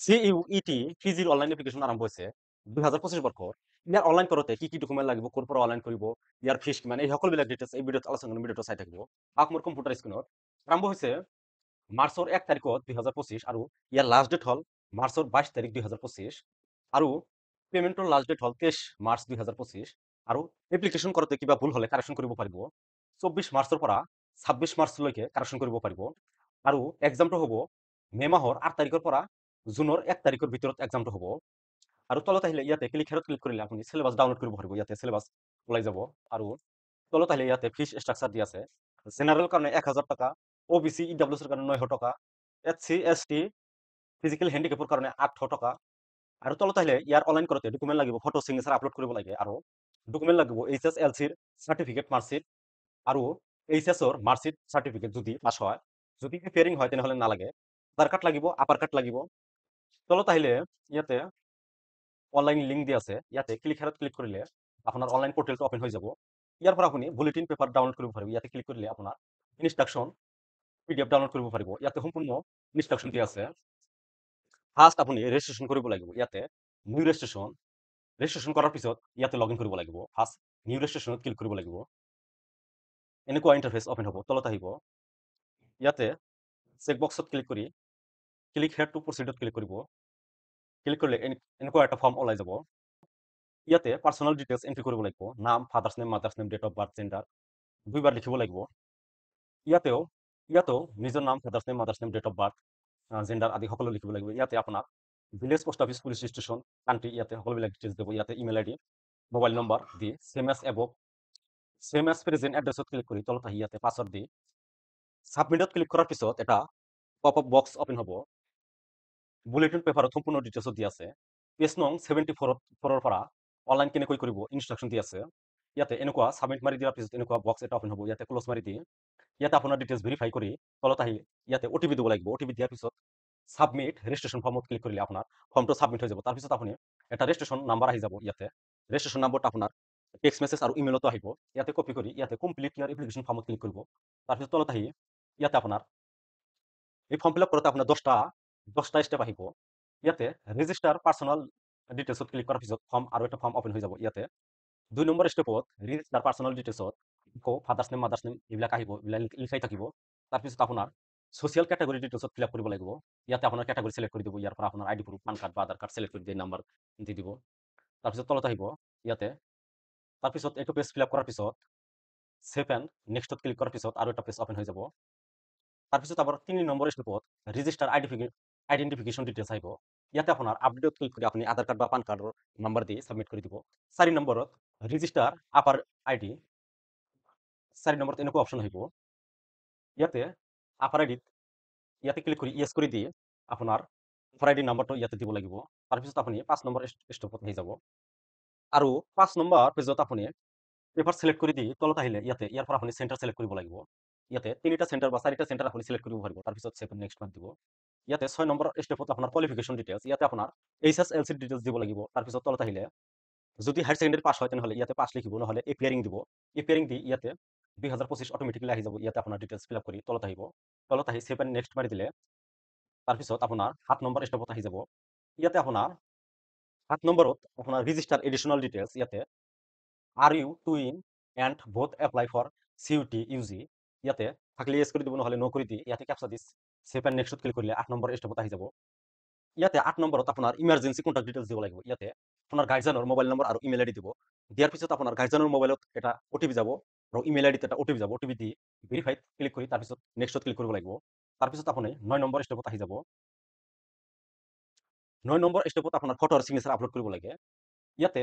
CUET পিজিৰ online application আৰম্ভ হৈছে 2025 বৰ্ষৰ। ইয়াৰ অনলাইন কৰোঁতে কি কি ডকুমেণ্ট লাগিব, ক'ৰ পৰা অনলাইন কৰিব, ইয়াৰ ফিজ কিমান, এই সকলোবিলাক ডিটেইলছ এই ভিডিঅ'ত আলোচনা কৰিম, ভিডিঅ'টো চাই থাকিব। আহক মোৰ কম্পিউটাৰ স্ক্ৰীনত। আৰম্ভ হৈছে মাৰ্চৰ 1 তাৰিখত 2025 আৰু ইয়াৰ লাষ্ট ডেট হ'ল মাৰ্চৰ 22 তাৰিখ 2025 আৰু পেমেণ্টৰ লাষ্ট ডেট হ'ল 23 মাৰ্চ 2025 আৰু এপ্লিকেশ্যন কৰোঁতে কিবা ভুল হ'লে কাৰেকশ্যন কৰিব পাৰিব 24 মাৰ্চৰ পৰা 26 মাৰ্চলৈকে কাৰেকশ্যন কৰিব পাৰিব আৰু এক্সামটো হ'ব মে মাহৰ 8 তাৰিখৰ পৰা জুনৰ 1 তাৰিখৰ ভিতৰত এক্সামটো হ'ব আৰু তলত আহিলে ইয়াতে ক্লিক হেৰত ক্লিক কৰিলে আপুনি চিলেবাছ ডাউনলোড কৰিব পাৰিব। ইয়াতে চিলেবাছ ওলাই যাব আৰু তলত আহিলে ইয়াতে ফিজ ষ্ট্ৰাকচাৰ দি আছে। জেনাৰেল কাৰণে 1000 টকা, OBC EWCৰ কাৰণে 900 টকা, SC ST ফিজিকেল হেণ্ডিকেপৰ কাৰণে 800 টকা আৰু তলত আহিলে ইয়াৰ অনলাইন কৰোঁতে ডকুমেণ্ট লাগিব, ফটো চিগনেচাৰ আপলোড কৰিব লাগে আৰু ডকুমেণ্ট লাগিব HSLCৰ চাৰ্টিফিকেট মাৰ্কশ্বিট আৰু HSৰ মাৰ্কশ্বিট চাৰ্টিফিকেট যদি পাছ হয়। যদি এপিয়াৰিং হয় তেনেহ'লে নালাগে। আধাৰ কাৰ্ড লাগিব, আপাৰ কাৰ্ড লাগিব। তলত আহিলে ইয়াতে অনলাইন লিংক দি আছে, ইয়াতে ক্লিক হেৰত ক্লিক কৰিলে আপোনাৰ অনলাইন পৰ্টেলটো অপেন হৈ যাব। ইয়াৰ পৰা আপুনি বুলেটিন পেপাৰ ডাউনলোড কৰিব পাৰিব। ইয়াতে ক্লিক কৰিলে আপোনাৰ ইনষ্ট্ৰাকশ্যন PDF ডাউনলোড কৰিব পাৰিব। ইয়াতে সম্পূৰ্ণ ইনষ্ট্ৰাকশ্যন দি আছে। ফাৰ্ষ্ট আপুনি ৰেজিষ্ট্ৰেশ্যন কৰিব লাগিব। ইয়াতে নিউ ৰেজিষ্ট্ৰেশ্যন কৰাৰ পিছত ইয়াতে লগ ইন কৰিব লাগিব। ফাৰ্ষ্ট নিউ ৰেজিষ্ট্ৰেশ্যনত ক্লিক কৰিব লাগিব। এনেকুৱা ইণ্টাৰফেচ অপেন হ'ব। তলত আহিব ইয়াতে চেকবক্সত ক্লিক কৰি ক্লিক হেয়াৰ টু প্ৰচিডত ক্লিক কৰিব। ক্লিক কৰিলে এনেকুৱা এটা ফৰ্ম ওলাই যাব। ইয়াতে পাৰ্চনেল ডিটেইলছ এন্ট্ৰি কৰিব লাগিব। নাম, father's name, mother's name, date of birth, gender দুইবাৰ লিখিব লাগিব। ইয়াতেও নিজৰ নাম, father's name, mother's name, date of birth, gender আদি সকলো লিখিব লাগিব। ইয়াতে আপোনাক village post office, police station, country ইয়াতে সকলোবিলাক ডিটেইলছ দিব। ইয়াতে ইমেইল ID, মোবাইল নম্বৰ দি চেম এজ প্ৰেজেণ্ট এড্ৰেছত ক্লিক কৰি তলত আহি ইয়াতে পাছৱৰ্ড দি ছাবমিটত ক্লিক কৰাৰ পিছত এটা পপ আপ বক্স অপেন হ'ব। বুলেটিন পেপাৰত সম্পূৰ্ণ ডিটেইলছত দি আছে। পেজ নং 74ৰ পৰা অনলাইন কেনেকৈ কৰিব ইনষ্ট্ৰাকশ্যন দি আছে। ইয়াতে এনেকুৱা ছাবমিট মাৰি দিয়াৰ পিছত এনেকুৱা বক্স এটা অপেন হ'ব। ইয়াতে ক্ল'জ মাৰি দি ইয়াতে আপোনাৰ ডিটেইলছ ভেৰিফাই কৰি তলত আহি ইয়াতে OTP দিব লাগিব। OTP দিয়াৰ পিছত ছাবমিট ৰেজিষ্ট্ৰেশ্যন ফৰ্মত ক্লিক কৰিলে আপোনাৰ ফৰ্মটো ছাবমিট হৈ যাব। তাৰপিছত আপুনি এটা ৰেজিষ্ট্ৰেশ্যন নাম্বাৰ আহি যাব। ইয়াতে ৰেজিষ্ট্ৰেশ্যন নাম্বাৰটো আপোনাৰ টেক্সট মেছেজ আৰু ইমেইলতো আহিব। ইয়াতে কপি কৰি ইয়াতে কমপ্লিট ইয়াৰ এপ্লিকেশ্যন ফৰ্মত ক্লিক কৰিব। তাৰপিছত তলত আহি ইয়াতে আপোনাৰ এই ফৰ্ম ফিল আপ কৰোঁতে আপোনাৰ 10টা ষ্টেপ আহিব। ইয়াতে ৰেজিষ্টাৰ পাৰ্চনেল ডিটেইলছত ক্লিক কৰাৰ পিছত আৰু এটা ফৰ্ম অপেন হৈ যাব। ইয়াতে 2 নম্বৰ ষ্টেপত ৰেজিষ্টাৰ পাৰ্চনেল ডিটেইলছত ফাদাৰ্ছ নেম, মাদাৰ্ছ নেম এইবিলাক আহিব, এইবিলাক লিখাই থাকিব। তাৰপিছত আপোনাৰ ছ'চিয়েল কেটেগৰী ডিটেইলছত ফিল আপ কৰিব লাগিব। ইয়াতে আপোনাৰ কেটেগৰী চিলেক্ট কৰি দিব। ইয়াৰ পৰা আপোনাৰ ID প্ৰুফ, পান কাৰ্ড বা আধাৰ কাৰ্ড চিলেক্ট কৰি দিয়ে, নাম্বাৰ দি দিব। তাৰপিছত তলত আহিব ইয়াতে তাৰপিছত এইটো পেজ ফিল আপ কৰাৰ পিছত ছেভ এণ্ড নেক্সটত ক্লিক কৰাৰ পিছত আৰু এটা পেজ অপেন হৈ যাব। তাৰপিছত আপোনাৰ 3 নম্বৰ ষ্টেপত ৰেজিষ্টাৰ আইডেণ্টিফিকেশ্যন ডিটেইলছ আহিব। ইয়াতে আপোনাৰ আপডেটত ক্লিক কৰি আপুনি আধাৰ কাৰ্ড বা পান কাৰ্ডৰ নাম্বাৰ দি ছাবমিট কৰি দিব। 4 নম্বৰত ৰেজিষ্টাৰ আপাৰ ID, 4 নম্বৰত এনেকুৱা অপশ্যন আহিব। ইয়াতে আপাৰ আইডিত ইয়াতে ক্লিক কৰি ইয়েছ কৰি দি আপোনাৰ আপাৰ আইডি নাম্বাৰটো ইয়াতে দিব লাগিব। তাৰপিছত আপুনি 5 নম্বৰ ষ্টেপত আহি যাব আৰু 5 নম্বৰ পেজত আপুনি পেপাৰ চিলেক্ট কৰি দি তলত আহিলে ইয়াৰ পৰা আপুনি চেণ্টাৰ চিলেক্ট কৰিব লাগিব। ইয়াতে 3টা চেণ্টাৰ বা 4টা চেণ্টাৰ আপুনি চিলেক্ট কৰিব পাৰিব। তাৰপিছত ছেভ নেক্সট মাৰি দিব। ইয়াতে 6 নম্বৰ ষ্টেপত আপোনাৰ কোৱালিফিকেশ্যন ডিটেইলছ, ইয়াতে আপোনাৰ HSLC ডিটেইলছ দিব লাগিব। তাৰপিছত তলত আহিলে যদি হায়াৰ ছেকেণ্ডেৰী পাছ হয় তেনেহ'লে ইয়াতে পাছ লিখিব, নহ'লে এপিয়াৰিং দিব। এপিয়াৰিং দি ইয়াতে 2025 অট'মেটিকেলি আহি যাব। ইয়াতে আপোনাৰ ডিটেইলছ ফিল আপ কৰি তলত আহিব। তলত আহি ছেভ এণ্ড নেক্সট মাৰি দিলে তাৰপিছত আপোনাৰ 7 নম্বৰ ষ্টেপত আহি যাব। ইয়াতে আপোনাৰ 7 নম্বৰত আপোনাৰ ৰেজিষ্টাৰ এডিশ্যনেল ডিটেইলছ, ইয়াতে are you two in and both apply for CUT UG ইয়াতে থাকলে ইয়েছ কৰি দিব, নহ'লে ন' কৰি দি ইয়াতে কেপচা দি ছেভ এণ্ড নেক্সটত ক্লিক কৰিলে 8 নম্বৰ ষ্টেপত আহি যাব। ইয়াতে 8 নম্বৰত আপোনাৰ ইমাৰ্জেঞ্চি কণ্টেক্ট ডিটেইলছ দিব লাগিব। ইয়াতে আপোনাৰ গাৰ্জেনৰ মোবাইল নম্বৰ আৰু ইমেইল ID দিব। দিয়াৰ পিছত আপোনাৰ গাৰ্জেনৰ মোবাইলত এটা OTP যাব আৰু ইমেইল IDত এটা OTP যাব। OTP দি ভেৰিফাইড ক্লিক কৰি তাৰপিছত নেক্সটত ক্লিক কৰিব লাগিব। তাৰপিছত আপুনি 9 নম্বৰ ষ্টেপত আহি যাব। 9 নম্বৰ ষ্টেপত আপোনাৰ ফটো আৰু চিগনেচাৰ আপলোড কৰিব লাগে। ইয়াতে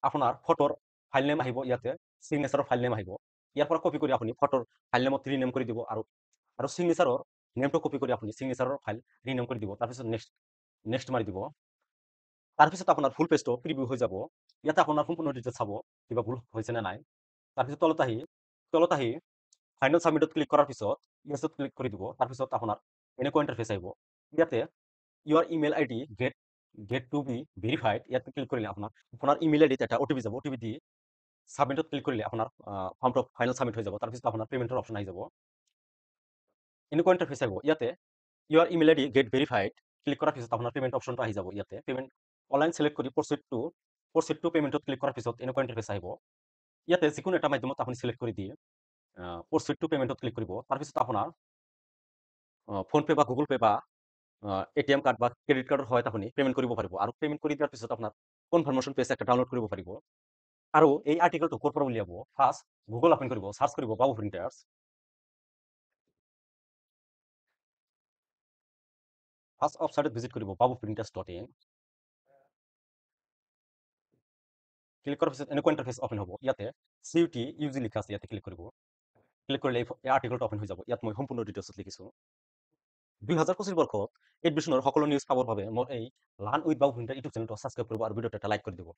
আপোনাৰ ফটোৰ ফাইল নেম আহিব, ইয়াতে চিগনেচাৰৰ ফাইল নেম আহিব। ইয়াৰ পৰা কপি কৰি আপুনি ফটোৰ ফাইল নেমত ৰিনেম কৰি দিব আৰু চিগনেচাৰৰ নেমটো কপি কৰি আপুনি চিগনেচাৰৰ ফাইল ৰিনেম কৰি দিব। তাৰপিছত নেক্সট মাৰি দিব। তাৰপিছত আপোনাৰ ফুল পেজটো প্ৰিভিউ হৈ যাব। ইয়াতে আপোনাৰ সম্পূৰ্ণ ডিটেইলছ চাব কিবা ভুল হৈছে নে নাই। তাৰপিছত তলত আহি ফাইনেল ছাবমিটত ক্লিক কৰাৰ পিছত ইয়েছত ক্লিক কৰি দিব। তাৰপিছত আপোনাৰ এনেকুৱা ইণ্টাৰফেচ আহিব। ইয়াতে your email ID get to be verified ইয়াতে ক্লিক কৰিলে আপোনাৰ ইমেইল IDত এটা OTP যাব। OTP দি ছাবমিটত ক্লিক কৰিলে আপোনাৰ ফৰ্মটো ফাইনেল ছাবমিট হৈ যাব। তাৰপিছত আপোনাৰ পেমেণ্টৰ অপশ্যন আহি যাব। এনেকুৱা ইণ্টাৰফেচ আহিব। ইয়াতে your email ID get verified click কৰাৰ পিছত আপোনাৰ পেমেণ্ট অপশ্যনটো আহি যাব ইয়াতে পেমেণ্ট অনলাইন চিলেক্ট কৰি প্ৰচিড টু পেমেণ্টত ক্লিক কৰাৰ পিছত এনেকুৱা ইণ্টাৰফেচ আহিব ইয়াতে যিকোনো এটা মাধ্যমত আপুনি চিলেক্ট কৰি দিয়ে প্ৰচিড টু পেমেণ্টত ক্লিক কৰিব তাৰপিছত আপোনাৰ ফোনপে বা গুগল পে বা এটিএম কাৰ্ড বা ক্ৰেডিট কাৰ্ডৰ সহায়ত আপুনি পেমেণ্ট কৰিব পাৰিব আৰু পেমেণ্ট কৰি দিয়াৰ পিছত আপোনাৰ কনফাৰ্মেশ্যন পেজ একটা ডাউনলোড কৰিব পাৰিব আৰু এই আৰ্টিকেলটো ক'ৰ পৰা উলিয়াব ফাৰ্ষ্ট গুগল অপেন কৰিব চাৰ্চ কৰিব বাবু প্ৰিণ্টাৰ্ছ ফাৰ্ষ্ট ৱেবছাইটত ভিজিট কৰিব babuprinters.in ক্লিক কৰাৰ পিছত এনেকুৱা ইণ্টাৰফেচ অপেন হ'ব ইয়াতে CUT লিখা আছে ইয়াতে ক্লিক কৰিব ক্লিক কৰিলে এই আৰ্টিকেলটো অপেন হৈ যাব ইয়াত মই সম্পূৰ্ণ ডিটেইলছত লিখিছোঁ 2025 বৰ্ষত এডমিশ্যনৰ সকলো নিউজ পাবৰ বাবে মোৰ এই learn with Babu printer YouTube চেনেলটো ছাবস্ক্ৰাইব কৰিব আৰু ভিডিঅ'টো এটা লাইক কৰি দিব